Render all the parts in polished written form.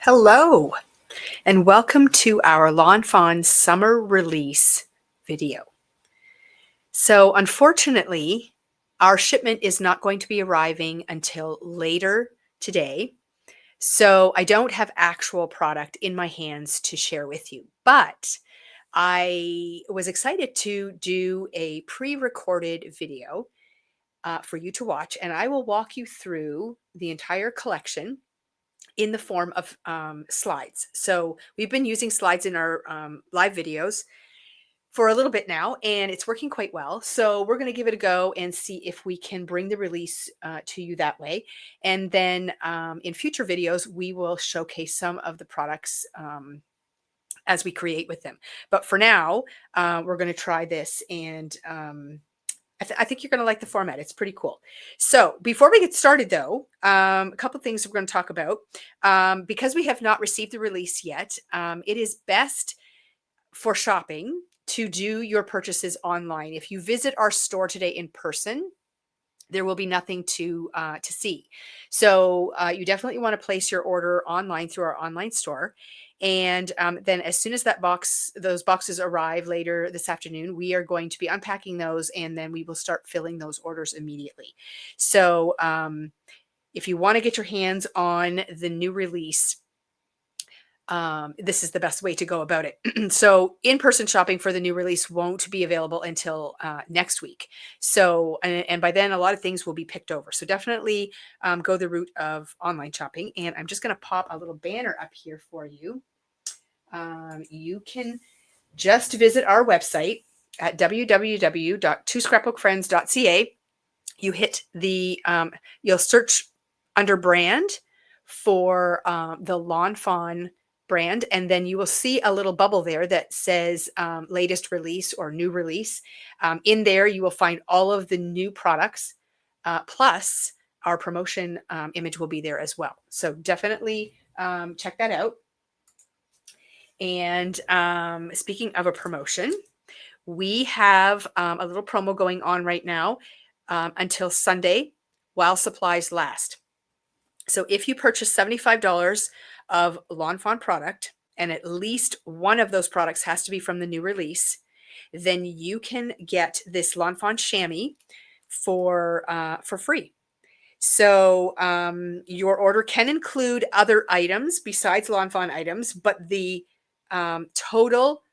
Hello, and welcome to our Lawn Fawn Summer release video. So unfortunately, our shipment is not going to be arriving until later today. So I don't have actual product in my hands to share with you, but I was excited to do a pre-recorded video for you to watch, and I will walk you through the entire collection in the form of slides. So we've been using slides in our live videos for a little bit now, and it's working quite well. So we're going to give it a go and see if we can bring the release to you that way. And then in future videos, we will showcase some of the products as we create with them. But for now, we're going to try this, and I think you're going to like the format. It's pretty cool. So before we get started, though, a couple things we're going to talk about. Because we have not received the release yet, it is best for shopping to do your purchases online. If you visit our store today in person, there will be nothing to see. So you definitely want to place your order online through our online store. And then as soon as those boxes arrive later this afternoon, we are going to be unpacking those, and then we will start filling those orders immediately. So if you want to get your hands on the new release, this is the best way to go about it. So in-person shopping for the new release won't be available until next week. So, and by then a lot of things will be picked over. So definitely go the route of online shopping. And I'm just going to pop a little banner up here for you. You can just visit our website at www.twoscrapbookfriends.ca. You hit the, you'll search under brand for the Lawn Fawn brand, and then you will see a little bubble there that says latest release or new release. In there, you will find all of the new products, plus our promotion image will be there as well. So definitely check that out. And speaking of a promotion, we have a little promo going on right now until Sunday while supplies last. So if you purchase $75 of Lawn Fawn product, and at least one of those products has to be from the new release, then you can get this Lawn Fawn Shammy for free. So your order can include other items besides Lawn Fawn items, but the total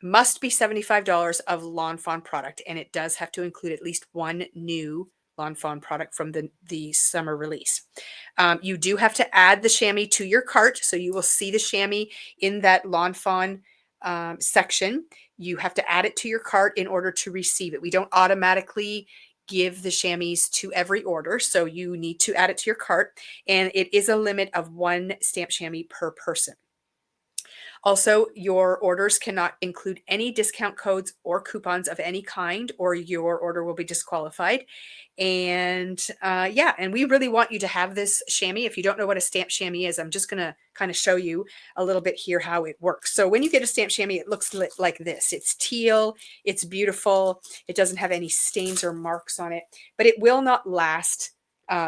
must be $75 of Lawn Fawn product, and it does have to include at least one new Lawn Fawn product from the summer release. You do have to add the chamois to your cart, so you will see the chamois in that Lawn Fawn section. You have to add it to your cart in order to receive it. We don't automatically give the chamois to every order, so you need to add it to your cart, and it is a limit of one stamp chamois per person. Also, your orders cannot include any discount codes or coupons of any kind, or your order will be disqualified. And yeah, and we really want you to have this chamois. If you don't know what a stamp chamois is, I'm just going to kind of show you a little bit here how it works. So when you get a stamp chamois, it looks like this. It's teal. It's beautiful. It doesn't have any stains or marks on it, but it will not last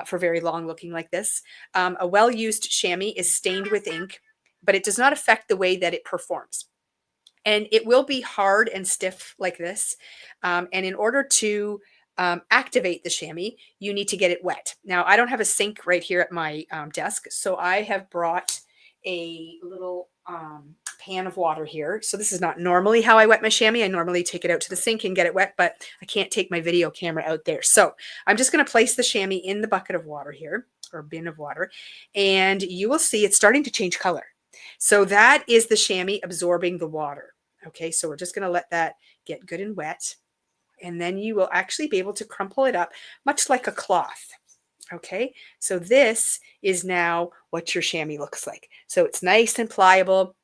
for very long looking like this. A well-used chamois is stained with ink, but it does not affect the way that it performs. And it will be hard and stiff like this. And in order to activate the chamois, you need to get it wet. Now, I don't have a sink right here at my desk, so I have brought a little pan of water here. So this is not normally how I wet my chamois. I normally take it out to the sink and get it wet, but I can't take my video camera out there. So I'm just going to place the chamois in the bucket of water here, or bin of water, and you will see it's starting to change color. So that is the chamois absorbing the water. Okay, so we're just going to let that get good and wet. And then you will actually be able to crumple it up much like a cloth. Okay, so this is now what your chamois looks like. So it's nice and pliable,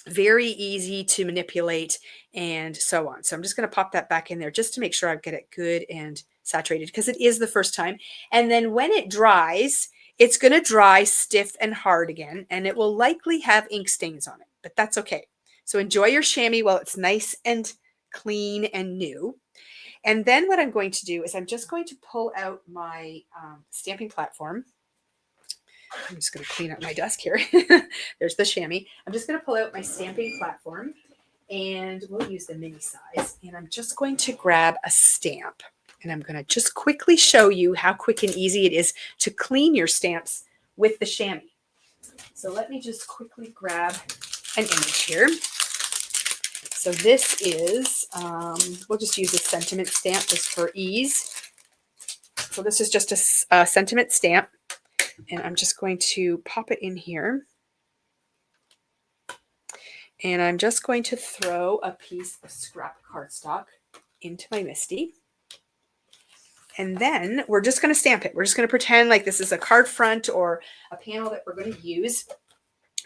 very easy to manipulate, and so on. So I'm just going to pop that back in there just to make sure I get it good and saturated, because it is the first time. And then when it dries, it's going to dry stiff and hard again, and it will likely have ink stains on it, but that's okay. So enjoy your chamois while it's nice and clean and new. And then what I'm going to do is I'm just going to pull out my stamping platform. I'm just going to clean up my desk here. There's the chamois. I'm just going to pull out my stamping platform, and we'll use the mini size. And I'm just going to grab a stamp, and I'm going to just quickly show you how quick and easy it is to clean your stamps with the chamois. So let me just quickly grab an image here. So this is, we'll just use a sentiment stamp just for ease. So this is just a sentiment stamp, and I'm just going to pop it in here. And I'm just going to throw a piece of scrap cardstock into my MISTI. And then we're just going to stamp it. We're just going to pretend like this is a card front or a panel that we're going to use.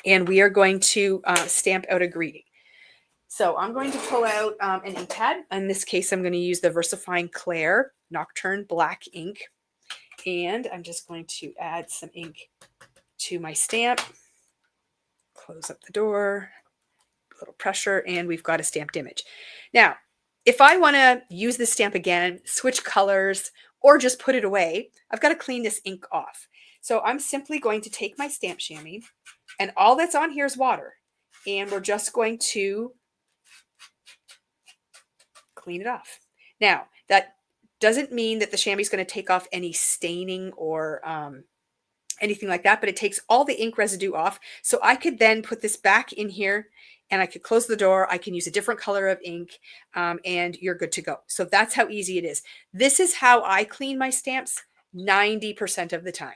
And we are going to stamp out a greeting. So I'm going to pull out an ink pad. In this case, I'm going to use the VersaFine Clair Nocturne Black ink. And I'm just going to add some ink to my stamp. Close up the door. A little pressure, and we've got a stamped image. Now, if I want to use this stamp again, switch colors, or just put it away, I've got to clean this ink off. So I'm simply going to take my stamp chamois, and all that's on here is water. And we're just going to clean it off. Now, that doesn't mean that the chamois is going to take off any staining or anything like that, but it takes all the ink residue off. So I could then put this back in here, and I could close the door. I can use a different color of ink, and you're good to go. So that's how easy it is. This is how I clean my stamps 90% of the time.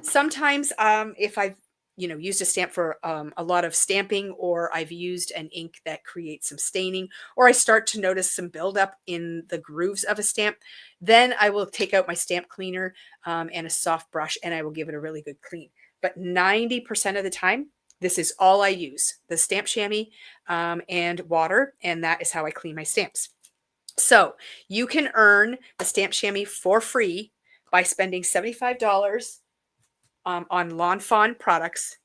Sometimes if I've used a stamp for a lot of stamping, or I've used an ink that creates some staining, or I start to notice some buildup in the grooves of a stamp, then I will take out my stamp cleaner and a soft brush, and I will give it a really good clean. But 90% of the time, this is all I use, the stamp chamois and water, and that is how I clean my stamps. So you can earn the stamp chamois for free by spending $75 on Lawn Fawn products,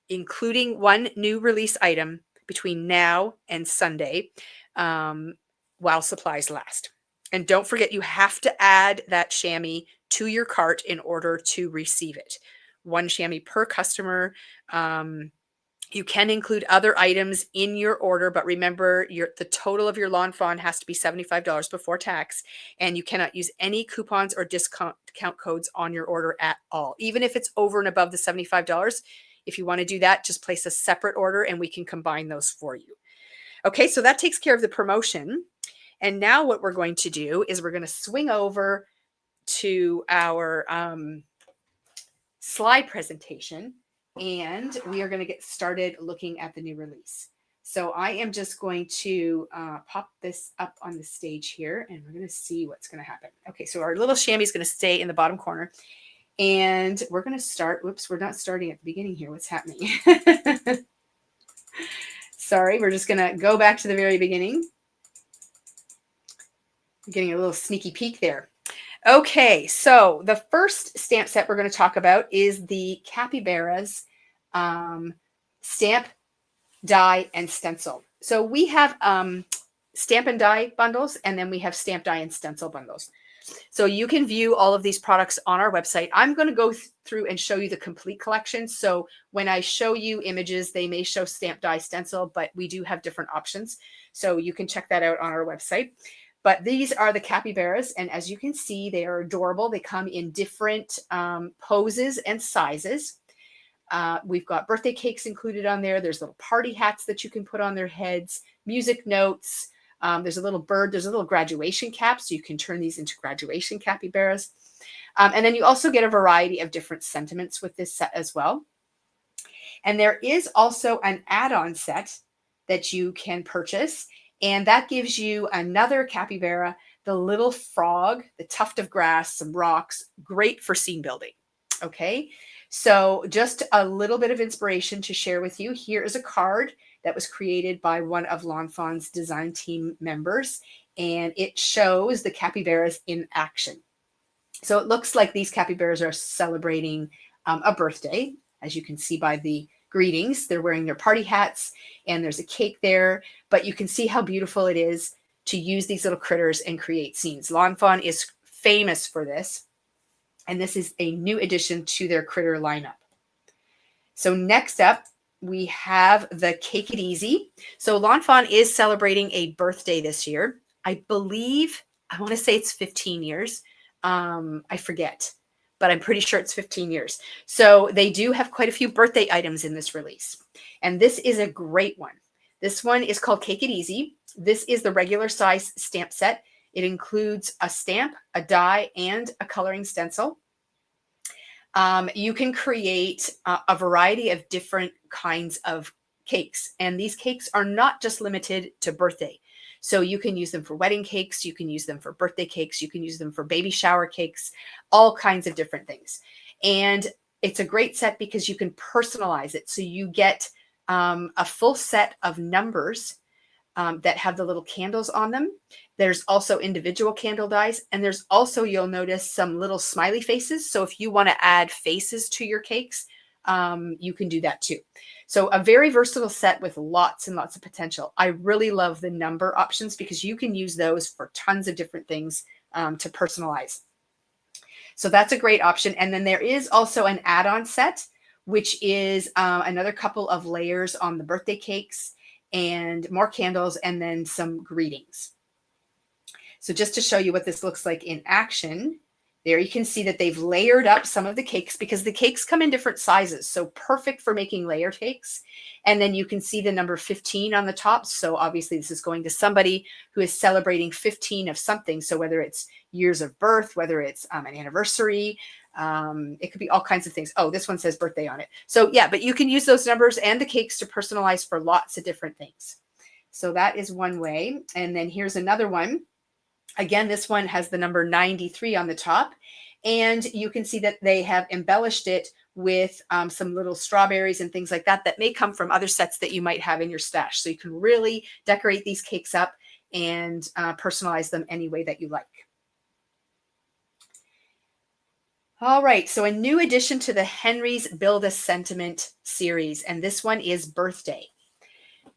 including one new release item between now and Sunday, while supplies last. And don't forget, you have to add that chamois to your cart in order to receive it. One chamois per customer. You can include other items in your order, but remember the total of your Lawn Fawn has to be $75 before tax, and you cannot use any coupons or discount codes on your order at all. Even if it's over and above the $75, if you want to do that, just place a separate order and we can combine those for you. Okay, so that takes care of the promotion. And now what we're going to do is we're going to swing over to our slide presentation, and we are going to get started looking at the new release. So I am just going to pop this up on the stage here, and we're going to see what's going to happen. Okay, so our little chamois is going to stay in the bottom corner, and we're going to start. Whoops, we're not starting at the beginning here. What's happening? Sorry, we're just going to go back to the very beginning. I'm getting a little sneaky peek there. Okay, so the first stamp set we're going to talk about is the Capybaras stamp, die, and stencil. So we have stamp and die bundles, and then we have stamp, die, and stencil bundles. So you can view all of these products on our website. I'm going to go through and show you the complete collection. So when I show you images, they may show stamp, die, stencil, but we do have different options. So you can check that out on our website. But these are the capybaras, and as you can see, they are adorable. They come in different poses and sizes. We've got birthday cakes included on there. There's little party hats that you can put on their heads, music notes. There's a little bird. There's a little graduation cap, so you can turn these into graduation capybaras. And then you also get a variety of different sentiments with this set as well. And there is also an add-on set that you can purchase, and that gives you another capybara, the little frog, the tuft of grass, some rocks, great for scene building. Okay, so just a little bit of inspiration to share with you. Here is a card that was created by one of Lawn Fawn's design team members, and it shows the capybaras in action. So it looks like these capybaras are celebrating a birthday, as you can see by the greetings. They're wearing their party hats, and there's a cake there, but you can see how beautiful it is to use these little critters and create scenes. Lawn Fawn is famous for this, and this is a new addition to their critter lineup. So next up, we have the Cake It Easy. So Lawn Fawn is celebrating a birthday this year. I believe, I want to say it's 15 years. I forget, but I'm pretty sure it's 15 years. So they do have quite a few birthday items in this release. And this is a great one. This one is called Cake It Easy. This is the regular size stamp set. It includes a stamp, a die, and a coloring stencil. You can create a variety of different kinds of cakes. And these cakes are not just limited to birthday. So you can use them for wedding cakes. You can use them for birthday cakes. You can use them for baby shower cakes, all kinds of different things. And it's a great set because you can personalize it. So you get a full set of numbers that have the little candles on them. There's also individual candle dies, and there's also, you'll notice, some little smiley faces. So if you want to add faces to your cakes, you can do that too. So a very versatile set with lots and lots of potential. I really love the number options because you can use those for tons of different things to personalize. So that's a great option. And then there is also an add-on set, which is another couple of layers on the birthday cakes and more candles, and then some greetings. So just to show you what this looks like in action, there you can see that they've layered up some of the cakes because the cakes come in different sizes. So perfect for making layered cakes. And then you can see the number 15 on the top. So obviously this is going to somebody who is celebrating 15 of something. So whether it's years of birth, whether it's an anniversary, it could be all kinds of things. Oh, this one says birthday on it. So yeah, but you can use those numbers and the cakes to personalize for lots of different things. So that is one way. And then here's another one. Again, this one has the number 93 on the top, and you can see that they have embellished it with some little strawberries and things like that that may come from other sets that you might have in your stash. So you can really decorate these cakes up and personalize them any way that you like. All right, so a new addition to the Henry's Build a Sentiment series, and this one is birthday.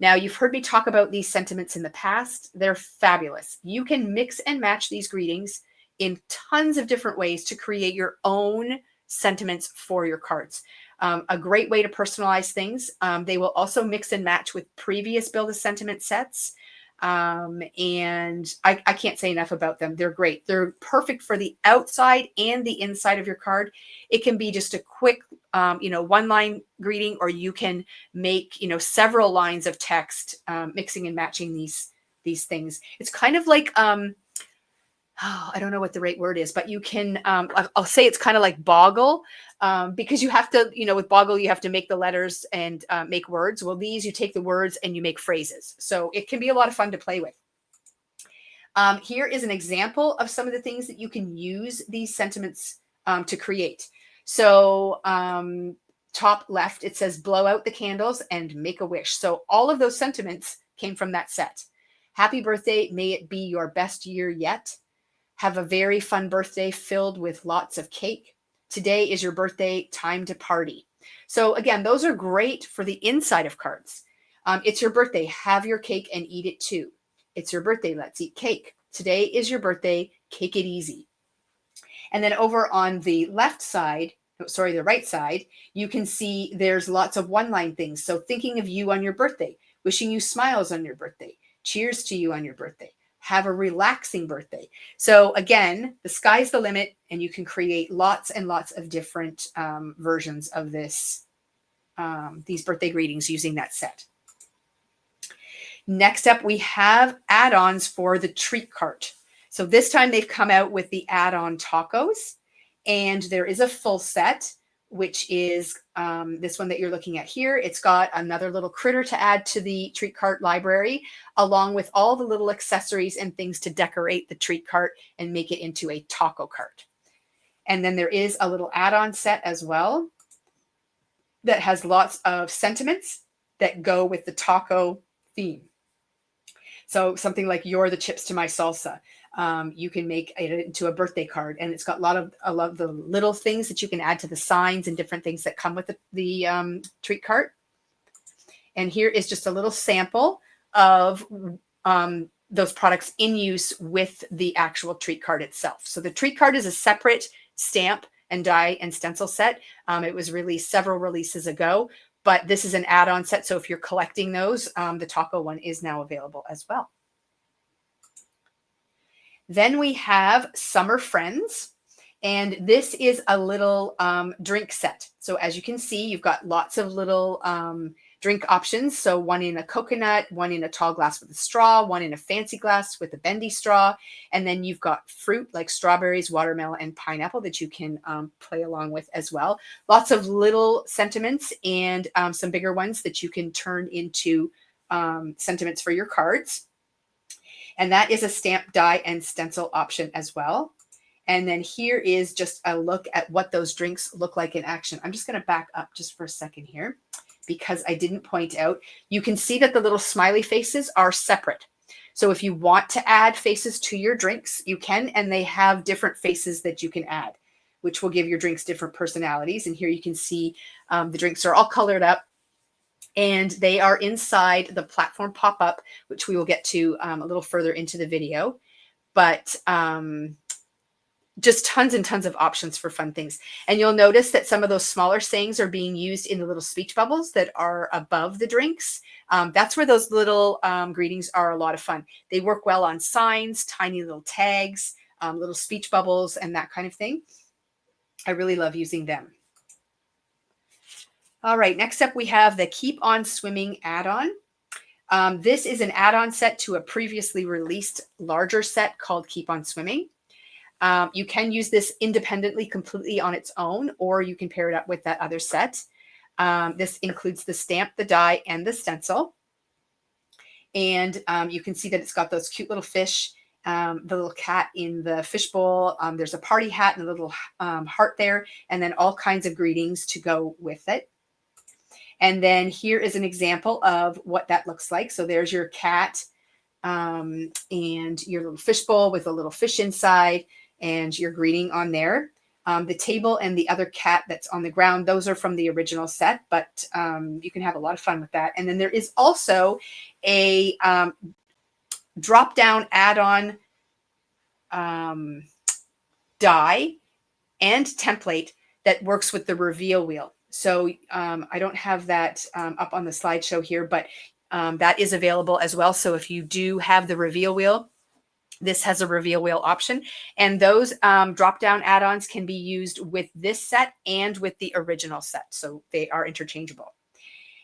Now, you've heard me talk about these sentiments in the past. They're fabulous. You can mix and match these greetings in tons of different ways to create your own sentiments for your cards. A great way to personalize things. They will also mix and match with previous Build a Sentiment sets. And I can't say enough about them. They're great. They're perfect for the outside and the inside of your card. It can be just a quick one line greeting, or you can make, several lines of text, mixing and matching these things. It's kind of like, I don't know what the right word is, but you can, I'll say it's kind of like Boggle, because you have to, with Boggle, you have to make the letters and make words. Well, these, you take the words and you make phrases. So it can be a lot of fun to play with. Here is an example of some of the things that you can use these sentiments to create. So top left, it says blow out the candles and make a wish. So all of those sentiments came from that set. Happy birthday. May it be your best year yet. Have a very fun birthday filled with lots of cake. Today is your birthday, time to party. So again, those are great for the inside of cards. It's your birthday. Have your cake and eat it too. It's your birthday. Let's eat cake. Today is your birthday. Cake it easy. And then over on the left side, the right side, you can see there's lots of one-line things. So thinking of you on your birthday, wishing you smiles on your birthday, cheers to you on your birthday, have a relaxing birthday. So again, the sky's the limit, and you can create lots and lots of different versions of these birthday greetings using that set. Next up, we have add-ons for the treat cart. So this time they've come out with the add-on tacos, and there is a full set, which is this one that you're looking at here. It's got another little critter to add to the treat cart library, along with all the little accessories and things to decorate the treat cart and make it into a taco cart. And then there is a little add-on set as well that has lots of sentiments that go with the taco theme. So something like "You're the chips to my salsa." You can make it into a birthday card, and it's got a lot of the little things that you can add to the signs and different things that come with the treat cart. And here is just a little sample of those products in use with the actual treat card itself. So the treat card is a separate stamp and die and stencil set. It was released several releases ago, but this is an add-on set. So if you're collecting those, the taco one is now available as well. Then we have Summer Friends. And this is a little drink set. So as you can see, you've got lots of little drink options. So one in a coconut, one in a tall glass with a straw, one in a fancy glass with a bendy straw. And then you've got fruit like strawberries, watermelon, and pineapple that you can play along with as well. Lots of little sentiments and some bigger ones that you can turn into sentiments for your cards. And that is a stamp, die, and stencil option as well. And then here is just a look at what those drinks look like in action. I'm just going to back up just for a second here because I didn't point out. You can see that the little smiley faces are separate. So if you want to add faces to your drinks, you can, and they have different faces that you can add, which will give your drinks different personalities. And here you can see the drinks are all colored up. And they are inside the platform Popup, which we will get to a little further into the video. But just tons and tons of options for fun things. And you'll notice that some of those smaller sayings are being used in the little speech bubbles that are above the drinks. That's where those little greetings are a lot of fun. They work well on signs, tiny little tags, little speech bubbles, and that kind of thing. I really love using them. All right, next up we have the Keep On Swimming add-on. This is an add-on set to a previously released larger set called Keep On Swimming. You can use this independently, completely on its own, or you can pair it up with that other set. This includes the stamp, the die, and the stencil. And you can see that it's got those cute little fish, the little cat in the fishbowl. There's a party hat and a little heart there, and then all kinds of greetings to go with it. And then here is an example of what that looks like. So there's your cat and your little fishbowl with a little fish inside, and your greeting on there. The table and the other cat that's on the ground, those are from the original set, but you can have a lot of fun with that. And then there is also a drop-down add-on die and template that works with the reveal wheel. So I don't have that up on the slideshow here, but that is available as well. So if you do have the reveal wheel, this has a reveal wheel option, and those drop-down add-ons can be used with this set and with the original set. So they are interchangeable.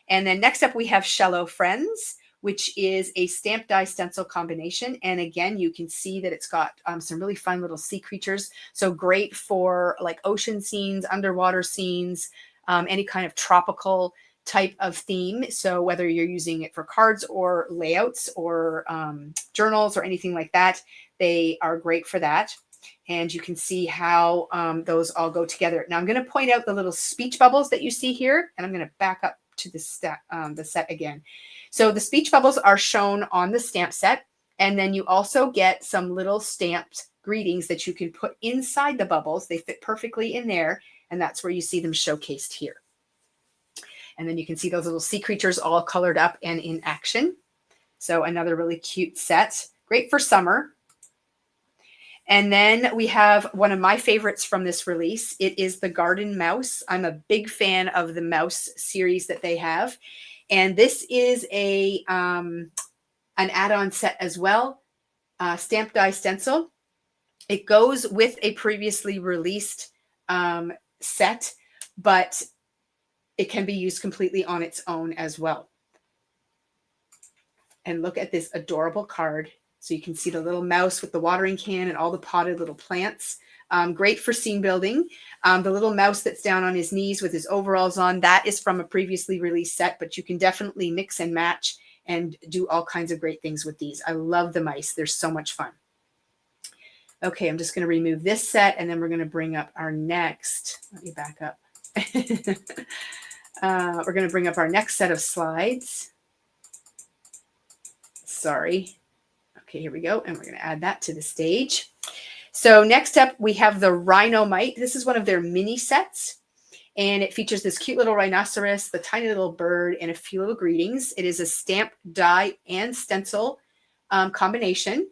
And then next up we have Shello Friends, which is a stamp die stencil combination. And again, you can see that it's got some really fun little sea creatures. So great for like ocean scenes, underwater scenes, any kind of tropical type of theme. So whether you're using it for cards or layouts or journals or anything like that, they are great for that. And you can see how those all go together. Now I'm going to point out the little speech bubbles that you see here, and I'm going to back up to the set again. So the speech bubbles are shown on the stamp set, and then you also get some little stamped greetings that you can put inside the bubbles. They fit perfectly in there, and that's where you see them showcased here. And then you can see those little sea creatures all colored up and in action. So another really cute set, great for summer. And then we have one of my favorites from this release. It is the Garden Mouse. I'm a big fan of the mouse series that they have. And this is a an add-on set as well, stamp die stencil. It goes with a previously released set, but it can be used completely on its own as well. And look at this adorable card. So you can see the little mouse with the watering can and all the potted little plants. Great for scene building. The little mouse that's down on his knees with his overalls on, that is from a previously released set, but you can definitely mix and match and do all kinds of great things with these. I love the mice. They're so much fun. Okay, I'm just going to remove this set, and then we're going to bring up our next. Let me back up. We're going to bring up our next set of slides. Sorry. Okay, here we go. And we're going to add that to the stage. So next up, we have the Rhinomite. This is one of their mini sets. And it features this cute little rhinoceros, the tiny little bird, and a few little greetings. It is a stamp, die, and stencil combination.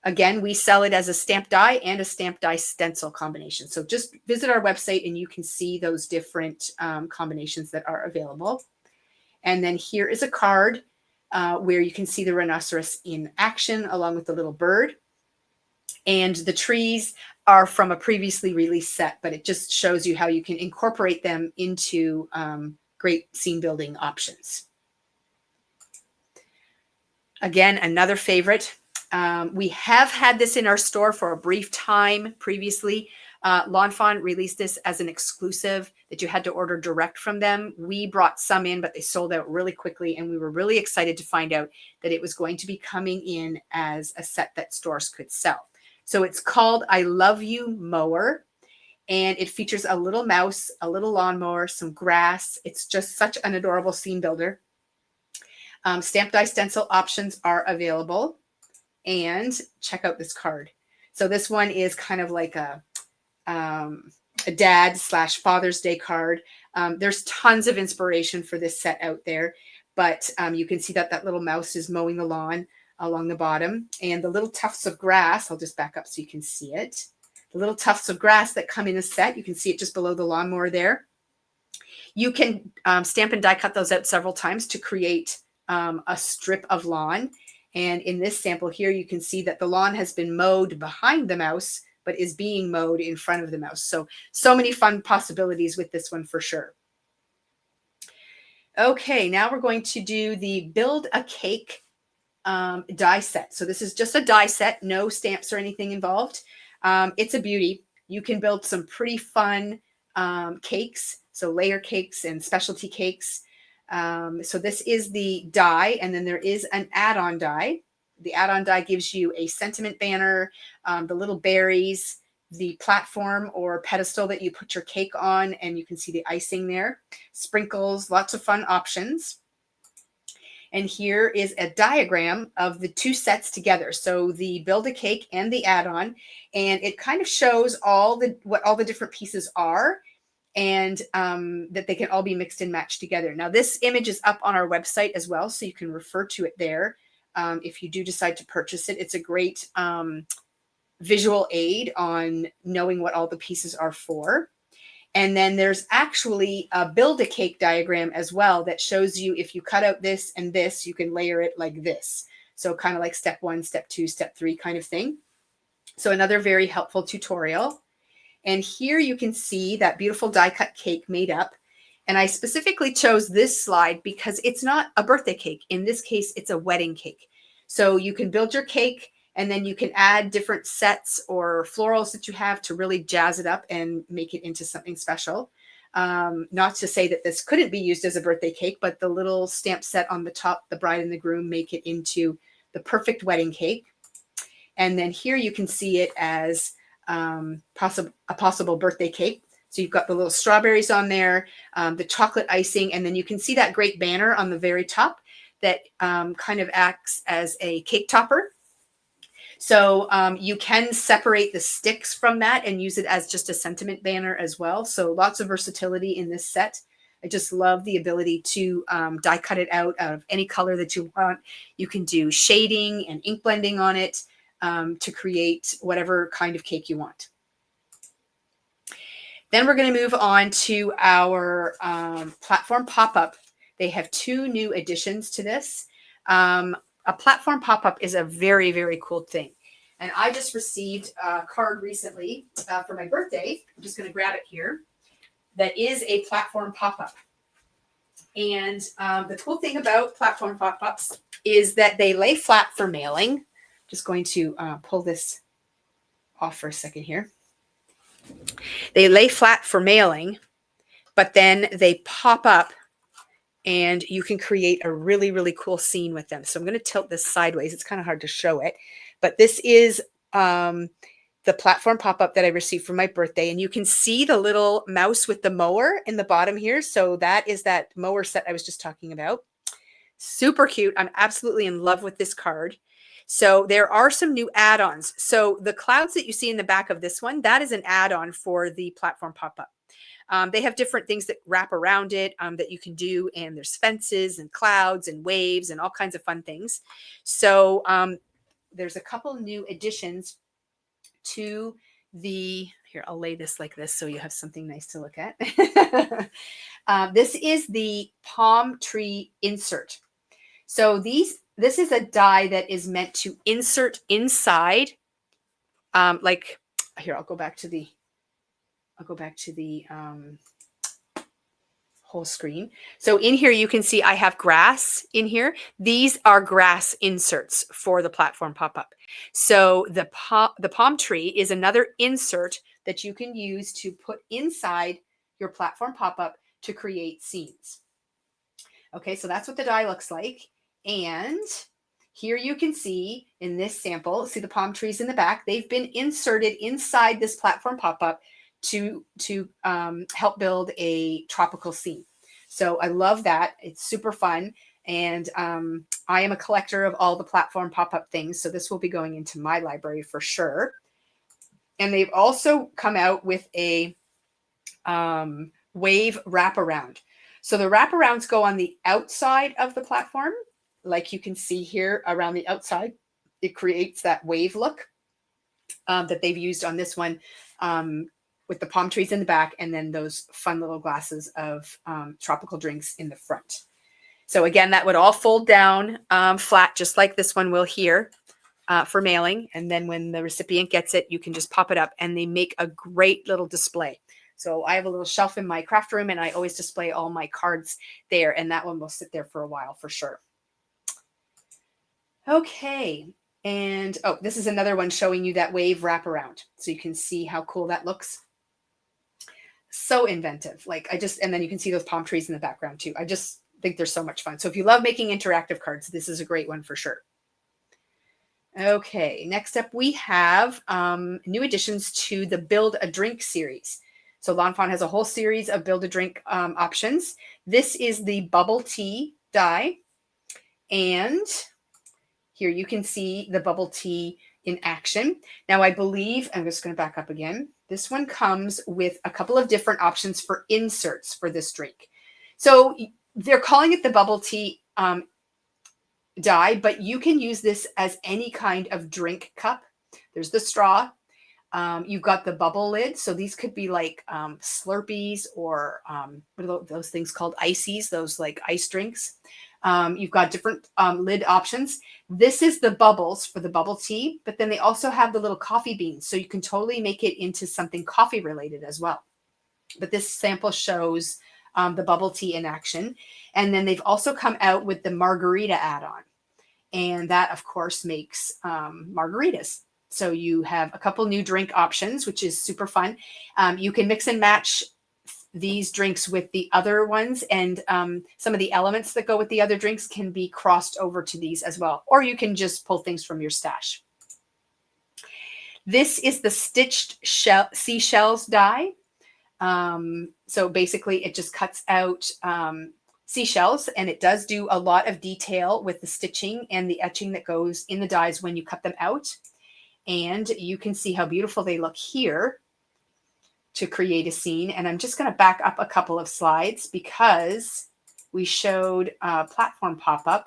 Again, we sell it as a stamp die and a stamp die stencil combination. So just visit our website and you can see those different combinations that are available. And then here is a card where you can see the rhinoceros in action along with the little bird. And the trees are from a previously released set, but it just shows you how you can incorporate them into great scene building options. Again, another favorite. We have had this in our store for a brief time previously. Lawn Fawn released this as an exclusive that you had to order direct from them. We brought some in, but they sold out really quickly. And we were really excited to find out that it was going to be coming in as a set that stores could sell. So it's called I Love You Mower. And it features a little mouse, a little lawnmower, some grass. It's just such an adorable scene builder. Stamp die stencil options are available. And check out this card. So this one is kind of like a dad / Father's Day card. There's tons of inspiration for this set out there, but you can see that that little mouse is mowing the lawn along the bottom, and the little tufts of grass, I'll just back up so you can see it. The little tufts of grass that come in a set, you can see it just below the lawnmower there. You can stamp and die cut those out several times to create a strip of lawn. And in this sample here, you can see that the lawn has been mowed behind the mouse, but is being mowed in front of the mouse. So many fun possibilities with this one for sure. Okay, now we're going to do the Build a Cake die set. So this is just a die set, no stamps or anything involved. It's a beauty. You can build some pretty fun cakes, so layer cakes and specialty cakes. So this is the die, and then there is an add-on die. The add-on die gives you a sentiment banner, the little berries, the platform or pedestal that you put your cake on, and you can see the icing there, sprinkles, lots of fun options. And here is a diagram of the two sets together. So the Build a Cake and the add-on, and it kind of shows what all the different pieces are, and that they can all be mixed and matched together. Now, this image is up on our website as well, so you can refer to it there if you do decide to purchase it. It's a great visual aid on knowing what all the pieces are for. And then there's actually a Build a Cake diagram as well that shows you if you cut out this and this, you can layer it like this. So kind of like step 1, step 2, step 3 kind of thing. So another very helpful tutorial. And here you can see that beautiful die cut cake made up. And I specifically chose this slide because it's not a birthday cake. In this case, it's a wedding cake. So you can build your cake and then you can add different sets or florals that you have to really jazz it up and make it into something special. Not to say that this couldn't be used as a birthday cake, but the little stamp set on the top, the bride and the groom, make it into the perfect wedding cake. And then here you can see it as a possible birthday cake. So you've got the little strawberries on there, the chocolate icing, and then you can see that great banner on the very top that kind of acts as a cake topper. So you can separate the sticks from that and use it as just a sentiment banner as well. So lots of versatility in this set. I just love the ability to die cut it out of any color that you want. You can do shading and ink blending on it to create whatever kind of cake you want. Then we're going to move on to our platform pop-up. They have 2 new additions to this. A platform pop-up is a very, very cool thing. And I just received a card recently for my birthday. I'm just going to grab it here. That is a platform pop-up. And the cool thing about platform pop-ups is that they lay flat for mailing. Just going to pull this off for a second here. They lay flat for mailing, but then they pop up and you can create a really, really cool scene with them. So I'm going to tilt this sideways. It's kind of hard to show it, but this is the platform pop-up that I received for my birthday. And you can see the little mouse with the mower in the bottom here. So that is that mower set I was just talking about. Super cute. I'm absolutely in love with this card. So there are some new add-ons. So the clouds that you see in the back of this one, that is an add-on for the platform pop-up. They have different things that wrap around it that you can do. And there's fences and clouds and waves and all kinds of fun things. So there's a couple new additions to the, here, I'll lay this like this so you have something nice to look at. This is the palm tree insert. So this is a die that is meant to insert inside, like here, I'll go back to the whole screen. So in here, you can see I have grass in here. These are grass inserts for the platform pop-up. So the palm tree is another insert that you can use to put inside your platform pop-up to create scenes. Okay, so that's what the die looks like. And here you can see in this sample, see the palm trees in the back. They've been inserted inside this platform pop-up to help build a tropical scene. So I love that. It's super fun. And I am a collector of all the platform pop-up things. So this will be going into my library for sure. And they've also come out with a wave wraparound. So the wraparounds go on the outside of the platform. Like you can see here around the outside, it creates that wave look that they've used on this one with the palm trees in the back and then those fun little glasses of tropical drinks in the front. So again, that would all fold down flat, just like this one will here for mailing. And then when the recipient gets it, you can just pop it up and they make a great little display. So I have a little shelf in my craft room and I always display all my cards there, and that one will sit there for a while for sure. Okay. And oh, this is another one showing you that wave wraparound. So you can see how cool that looks. So inventive. Like and then you can see those palm trees in the background too. I just think they're so much fun. So if you love making interactive cards, this is a great one for sure. Okay. Next up, we have new additions to the Build a Drink series. So Lawn Fawn has a whole series of Build a Drink options. This is the bubble tea die. And here you can see the bubble tea in action. Now, I believe, I'm just going to back up again. This one comes with a couple of different options for inserts for this drink. So they're calling it the bubble tea die, but you can use this as any kind of drink cup. There's the straw. You've got the bubble lid. So these could be like Slurpees or what are those things called? Ices, those like ice drinks. You've got different lid options. This is the bubbles for the bubble tea, but then they also have the little coffee beans. So you can totally make it into something coffee related as well. But this sample shows the bubble tea in action. And then they've also come out with the margarita add-on. And that, of course, makes margaritas. So you have a couple new drink options, which is super fun. You can mix and match these drinks with the other ones, and some of the elements that go with the other drinks can be crossed over to these as well. Or you can just pull things from your stash. This is the stitched seashells die. So basically it just cuts out seashells, and it does do a lot of detail with the stitching and the etching that goes in the dies when you cut them out. And you can see how beautiful they look here to create a scene. And I'm just going to back up a couple of slides because we showed platform pop-up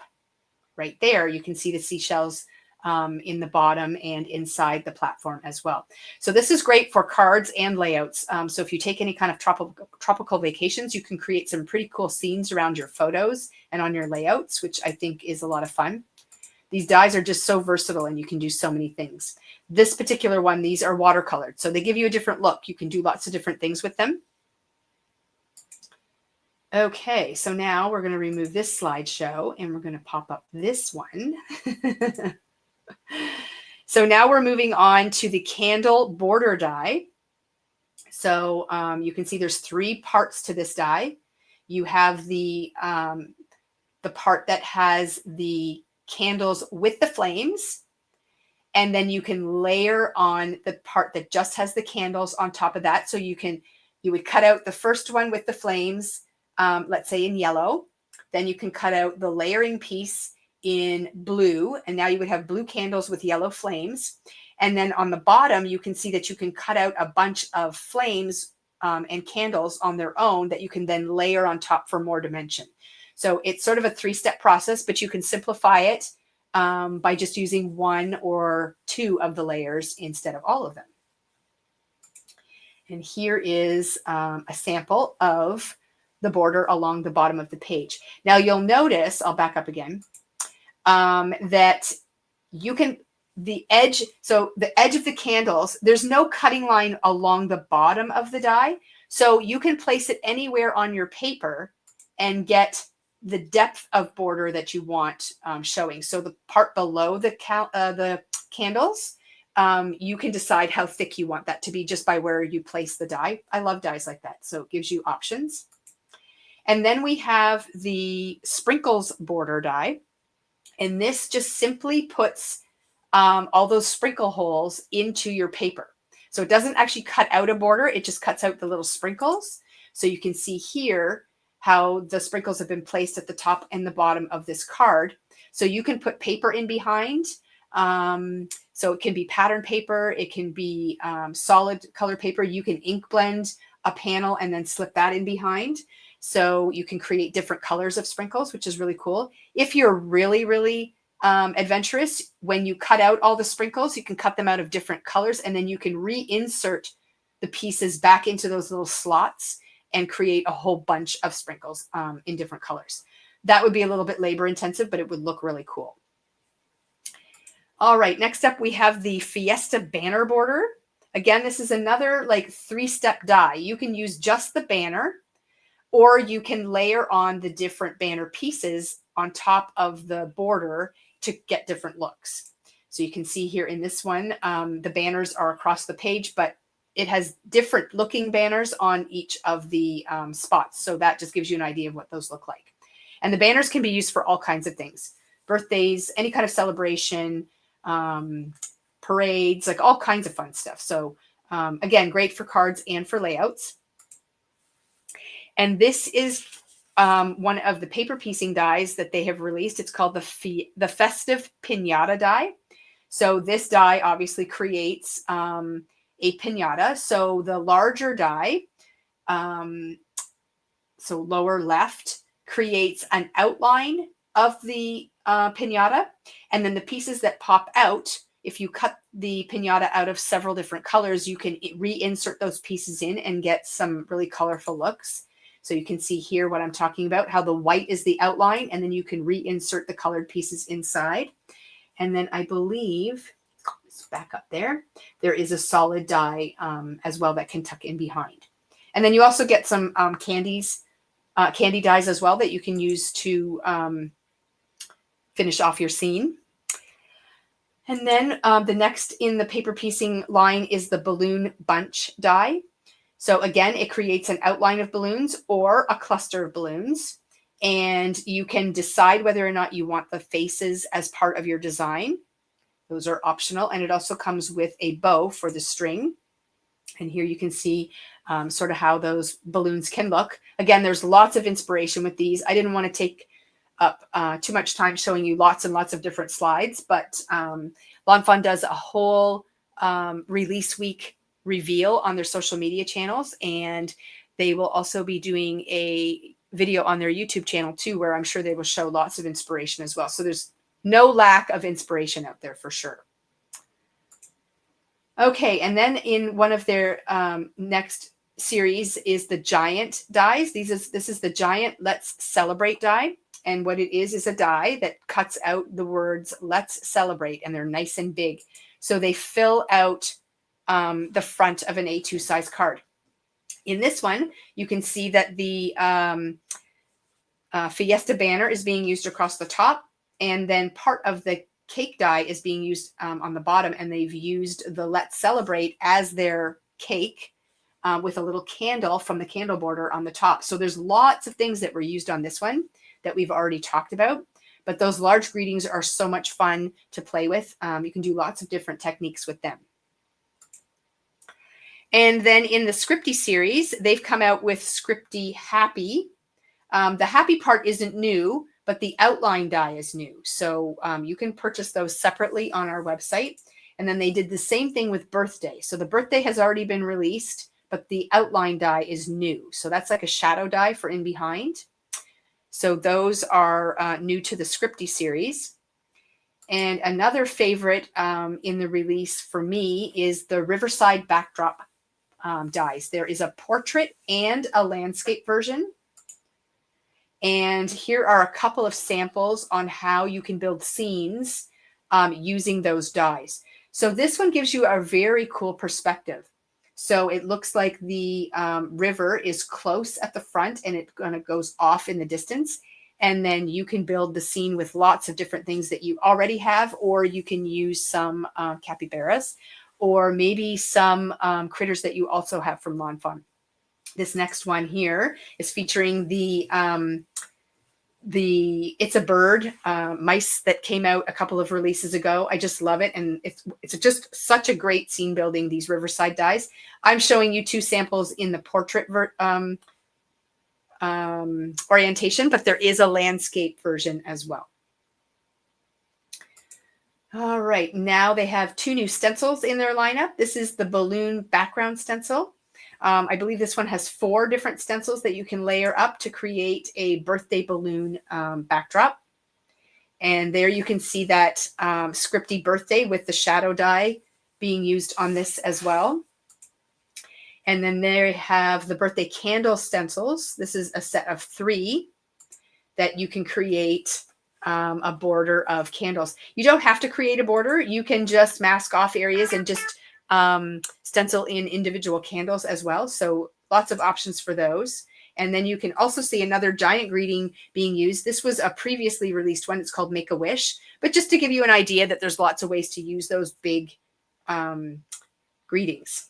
right there. You can see the seashells in the bottom and inside the platform as well. So this is great for cards and layouts. So if you take any kind of tropical vacations, you can create some pretty cool scenes around your photos and on your layouts, which I think is a lot of fun. These dies are just so versatile and you can do so many things. This particular one, these are watercolored. So they give you a different look. You can do lots of different things with them. Okay, so now we're going to remove this slideshow and we're going to pop up this one. So now we're moving on to the candle border die. So you can see there's 3 parts to this die. You have the part that has the candles with the flames, and then you can layer on the part that just has the candles on top of that. So you would cut out the first one with the flames, let's say in yellow. Then you can cut out the layering piece in blue, and now you would have blue candles with yellow flames. And then on the bottom, you can see that you can cut out a bunch of flames and candles on their own that you can then layer on top for more dimension. So it's sort of a 3-step process, but you can simplify it by just using 1 or 2 of the layers instead of all of them. And here is a sample of the border along the bottom of the page. Now you'll notice, I'll back up again, that you can, the edge, so the edge of the candles, there's no cutting line along the bottom of the die. So you can place it anywhere on your paper and get the depth of border that you want showing. So the part below the candles, you can decide how thick you want that to be just by where you place the die. I love dies like that. So it gives you options. And then we have the sprinkles border die. And this just simply puts all those sprinkle holes into your paper. So it doesn't actually cut out a border. It just cuts out the little sprinkles. So you can see here how the sprinkles have been placed at the top and the bottom of this card. So you can put paper in behind. So it can be pattern paper. It can be solid color paper. You can ink blend a panel and then slip that in behind. So you can create different colors of sprinkles, which is really cool. If you're really, really adventurous, when you cut out all the sprinkles, you can cut them out of different colors, and then you can reinsert the pieces back into those little slots and create a whole bunch of sprinkles in different colors. That would be a little bit labor intensive, but it would look really cool. All right, next up we have the Fiesta banner border. Again, this is another like 3-step die. You can use just the banner, or you can layer on the different banner pieces on top of the border to get different looks. So you can see here in this one, the banners are across the page, but it has different looking banners on each of the spots. So that just gives you an idea of what those look like. And the banners can be used for all kinds of things. Birthdays, any kind of celebration, parades, like all kinds of fun stuff. So again, great for cards and for layouts. And this is one of the paper piecing dies that they have released. It's called the Festive Piñata die. So this die obviously creates a piñata. So the larger die, so lower left, creates an outline of the piñata. And then the pieces that pop out, if you cut the piñata out of several different colors, you can reinsert those pieces in and get some really colorful looks. So you can see here what I'm talking about, how the white is the outline, and then you can reinsert the colored pieces inside. And then I believe, let's back up there, there is a solid die as well that can tuck in behind. And then you also get some candy dies as well that you can use to finish off your scene. And then the next in the paper piecing line is the balloon bunch die. So again, it creates an outline of balloons or a cluster of balloons. And you can decide whether or not you want the faces as part of your design. Those are optional. And it also comes with a bow for the string. And here you can see sort of how those balloons can look. Again, there's lots of inspiration with these. I didn't want to take up too much time showing you lots and lots of different slides, but Lawn Fawn does a whole release week reveal on their social media channels, and they will also be doing a video on their YouTube channel too, where I'm sure they will show lots of inspiration as well. So there's no lack of inspiration out there for sure. Okay, and then in one of their next series is the giant dies. This is the giant Let's Celebrate die. And what it is a die that cuts out the words "Let's Celebrate," and they're nice and big. So they fill out the front of an A2 size card. In this one, you can see that the Fiesta banner is being used across the top, and then part of the cake die is being used on the bottom, and they've used the Let's Celebrate as their cake with a little candle from the candle border on the top. So there's lots of things that were used on this one that we've already talked about, but those large greetings are so much fun to play with. You can do lots of different techniques with them. And then in the Scripty series, they've come out with Scripty Happy. The happy part isn't new, but the outline die is new. So you can purchase those separately on our website. And then they did the same thing with birthday. So the birthday has already been released, but the outline die is new. So that's like a shadow die for in behind. So those are new to the Scripty series. And another favorite in the release for me is the Riverside backdrop dies. There is a portrait and a landscape version. And here are a couple of samples on how you can build scenes using those dies. So this one gives you a very cool perspective. So it looks like the river is close at the front and it kind of goes off in the distance. And then you can build the scene with lots of different things that you already have, or you can use some capybaras, or maybe some critters that you also have from Lawn Fawn. This next one here is featuring the It's a Bird mice that came out a couple of releases ago. I just love it. And it's just such a great scene building, these Riverside dies. I'm showing you 2 samples in the portrait orientation, but there is a landscape version as well. All right, now they have 2 new stencils in their lineup. This is the balloon background stencil. I believe this one has 4 different stencils that you can layer up to create a birthday balloon backdrop. And there you can see that Scripty birthday with the shadow die being used on this as well. And then they have the birthday candle stencils. This is a set of 3 that you can create a border of candles. You don't have to create a border. You can just mask off areas and just stencil in individual candles as well. So lots of options for those. And then you can also see another giant greeting being used. This was a previously released one. It's called Make a Wish. But just to give you an idea that there's lots of ways to use those big greetings.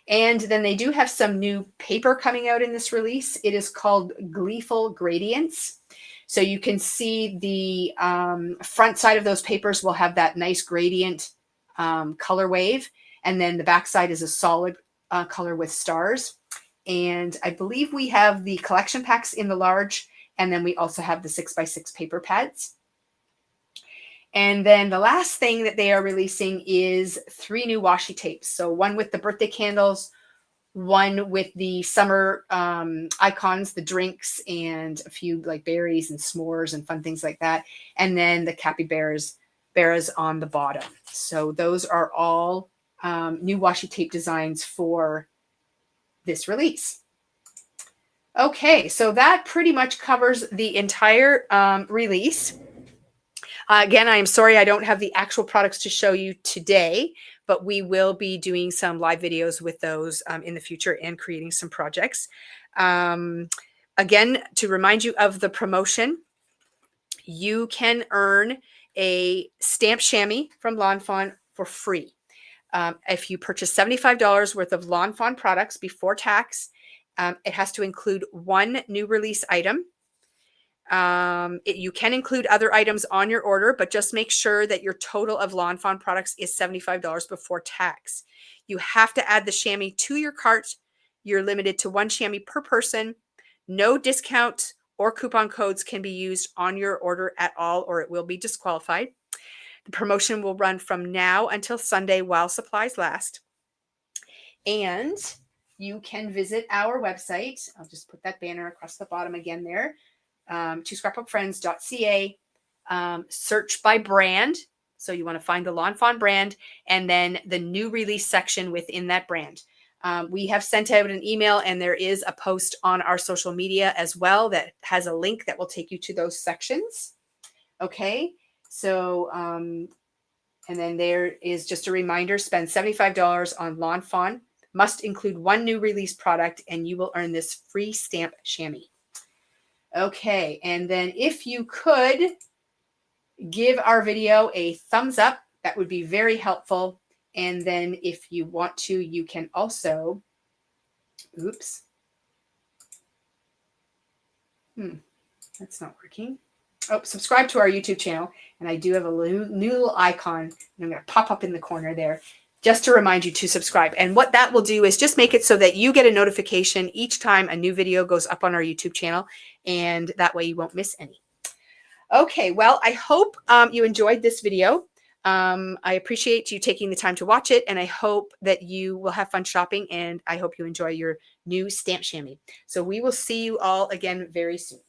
And then they do have some new paper coming out in this release. It is called Gleeful Gradients. So you can see the front side of those papers will have that nice gradient color wave. And then the back side is a solid color with stars. And I believe we have the collection packs in the large, and then we also have the 6x6 paper pads. And then the last thing that they are releasing is 3 new washi tapes. So one with the birthday candles, one with the summer icons, the drinks, and a few like berries and s'mores and fun things like that. And then the capybaras on the bottom. So those are all new washi tape designs for this release. Okay, so that pretty much covers the entire release. Again, I am sorry I don't have the actual products to show you today, but we will be doing some live videos with those in the future and creating some projects. Again, to remind you of the promotion, you can earn a stamp chamois from Lawn Fawn for free. If you purchase $75 worth of Lawn Fawn products before tax, it has to include 1 new release item. You can include other items on your order, but just make sure that your total of Lawn Fawn products is $75 before tax. You have to add the chamois to your cart. You're limited to 1 chamois per person. No discount or coupon codes can be used on your order at all, or it will be disqualified. The promotion will run from now until Sunday while supplies last. And you can visit our website. I'll just put that banner across the bottom again there. To scrapbookfriends.ca, search by brand. So you want to find the Lawn Fawn brand and then the new release section within that brand. We have sent out an email, and there is a post on our social media as well that has a link that will take you to those sections. Okay, so and then there is just a reminder, spend $75 on Lawn Fawn, must include 1 new release product, and you will earn this free stamp chamois. Okay, and then if you could give our video a thumbs up, that would be very helpful. And then if you want to, you can also, that's not working. Oh, subscribe to our YouTube channel. And I do have a new little icon, and I'm going to pop up in the corner there just to remind you to subscribe. And what that will do is just make it so that you get a notification each time a new video goes up on our YouTube channel, and that way you won't miss any. Okay, well, I hope you enjoyed this video. I appreciate you taking the time to watch it, and I hope that you will have fun shopping, and I hope you enjoy your new stamp chamois. So we will see you all again very soon.